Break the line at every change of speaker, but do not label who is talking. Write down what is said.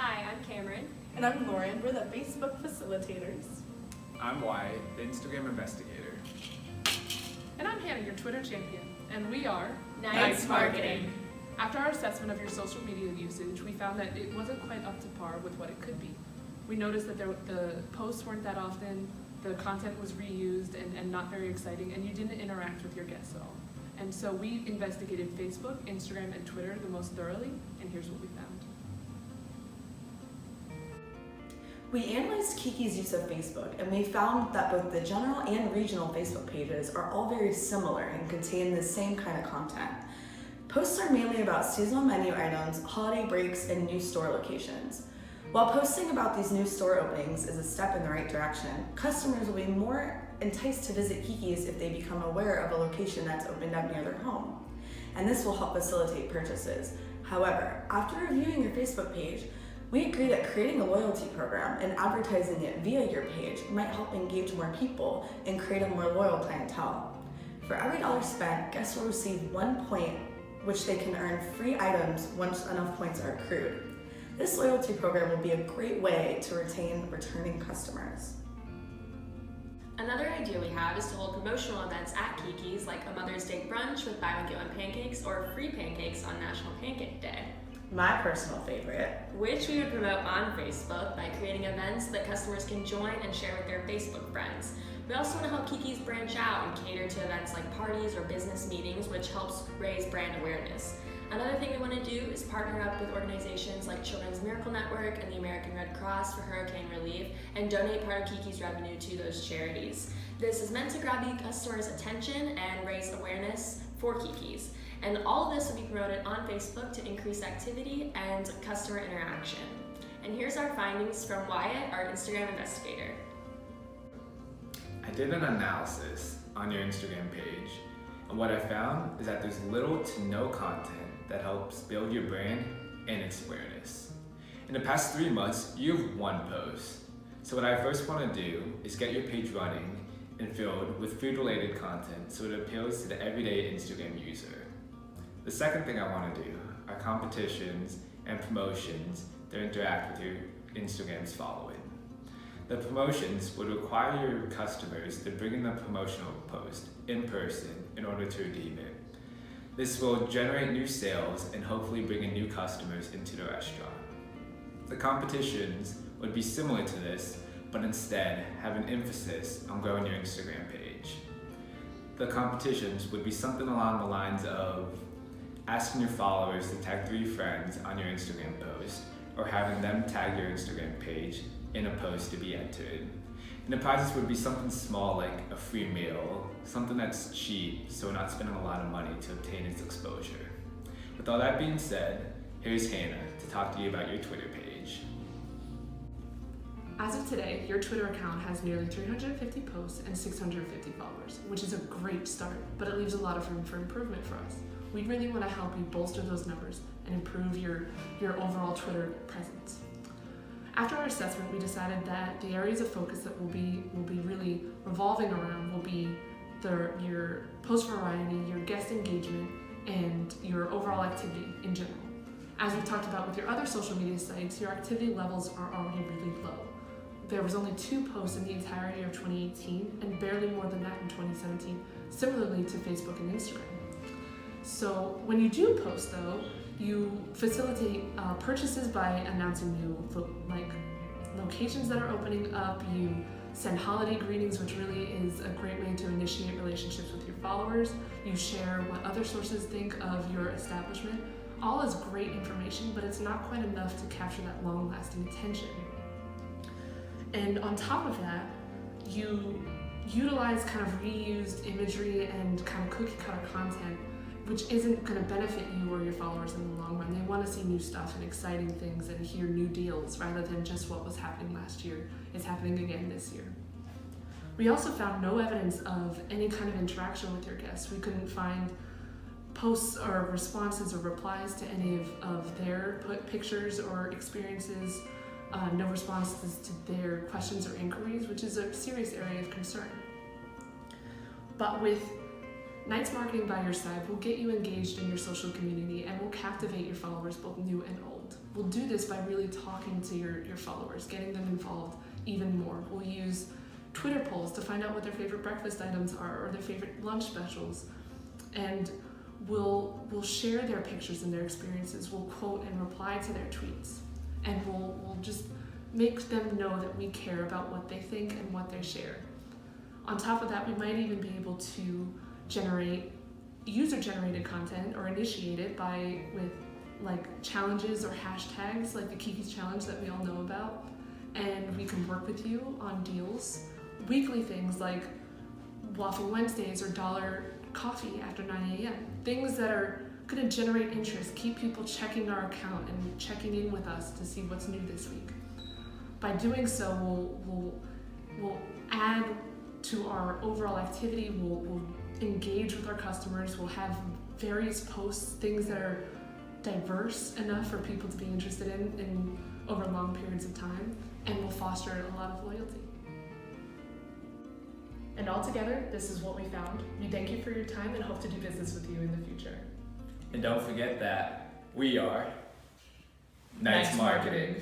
Hi, I'm Cameron.
And I'm Lauren. We're the Facebook facilitators.
I'm Wyatt, the Instagram investigator.
And I'm Hannah, your Twitter champion. And we are
Nice Marketing.
After our assessment of your social media usage, we found that it wasn't quite up to par with what it could be. We noticed that the posts weren't that often, the content was reused and not very exciting, and you didn't interact with your guests at all. And so we investigated Facebook, Instagram, and Twitter the most thoroughly, and here's what we found.
We analyzed Keke's use of Facebook, and we found that both the general and regional Facebook pages are all very similar and contain the same kind of content. Posts are mainly about seasonal menu items, holiday breaks, and new store locations. While posting about these new store openings is a step in the right direction, customers will be more enticed to visit Keke's if they become aware of a location that's opened up near their home. And this will help facilitate purchases. However, after reviewing your Facebook page, we agree that creating a loyalty program and advertising it via your page might help engage more people and create a more loyal clientele. For every dollar spent, guests will receive 1 point, which they can earn free items once enough points are accrued. This loyalty program will be a great way to retain returning customers.
Another idea we have is to hold promotional events at Keke's, like a Mother's Day brunch with buy one get one pancakes or free pancakes on National Pancake Day,
My personal favorite.
which we would promote on Facebook by creating events that customers can join and share with their Facebook friends. We also want to help Keke's branch out and cater to events like parties or business meetings, which helps raise brand awareness. Another thing we want to do is partner up with organizations like Children's Miracle Network and the American Red Cross for hurricane relief and donate part of Keke's revenue to those charities. This is meant to grab the customer's attention and raise awareness for Keke's. And all of this will be promoted on Facebook to increase activity and customer interaction. And here's our findings from Wyatt, our Instagram investigator.
I did an analysis on your Instagram page, and what I found is that there's little to no content that helps build your brand and its awareness. In the past 3 months, you have 1 post. So what I first want to do is get your page running and filled with food-related content so it appeals to the everyday Instagram user. The second thing I want to do are competitions and promotions that interact with your Instagram's following. The promotions would require your customers to bring in the promotional post in person in order to redeem it. This will generate new sales and hopefully bring in new customers into the restaurant. The competitions would be similar to this, but instead have an emphasis on growing your Instagram page. The competitions would be something along the lines of asking your followers to tag 3 friends on your Instagram post, or having them tag your Instagram page in a post to be entered. And the prizes would be something small like a free meal, something that's cheap so we're not spending a lot of money to obtain its exposure. With all that being said, here's Hannah to talk to you about your Twitter page.
As of today, your Twitter account has nearly 350 posts and 650 followers, which is a great start, but it leaves a lot of room for improvement for us. We really want to help you bolster those numbers and improve your overall Twitter presence. After our assessment, we decided that the areas of focus that will be really revolving around will be your post variety, your guest engagement, and your overall activity in general. As we talked about with your other social media sites, your activity levels are already really low. There was only 2 posts in the entirety of 2018 and barely more than that in 2017, similarly to Facebook and Instagram. So when you do post though, you facilitate purchases by announcing new locations that are opening up. You send holiday greetings, which really is a great way to initiate relationships with your followers. You share what other sources think of your establishment. All is great information, but it's not quite enough to capture that long-lasting attention. And on top of that, you utilize kind of reused imagery and kind of cookie-cutter content, which isn't going to benefit you or your followers in the long run. They want to see new stuff and exciting things and hear new deals rather than just what was happening last year is happening again this year. We also found no evidence of any kind of interaction with your guests. We couldn't find posts or responses or replies to any of their pictures or experiences, no responses to their questions or inquiries, which is a serious area of concern. But with Nice Marketing by your side will get you engaged in your social community and will captivate your followers, both new and old. we'll do this by really talking to your followers, getting them involved even more. We'll use Twitter polls to find out what their favorite breakfast items are or their favorite lunch specials. And we'll share their pictures and their experiences. We'll quote and reply to their tweets. And we'll just make them know that we care about what they think and what they share. On top of that, we might even be able to generate user-generated content or initiate it with like challenges or hashtags like the Keke's challenge that we all know about. And we can work with you on deals, weekly things like Waffle Wednesdays or $1 coffee after 9 a.m. Things that are going to generate interest, keep people checking our account and checking in with us to see what's new this week. By doing so, we'll add to our overall activity. We'll engage with our customers. We'll have various posts, things that are diverse enough for people to be interested in over long periods of time, and we'll foster a lot of loyalty. And altogether, this is what we found. We thank you for your time and hope to do business with you in the future.
And don't forget that we are Nice Marketing.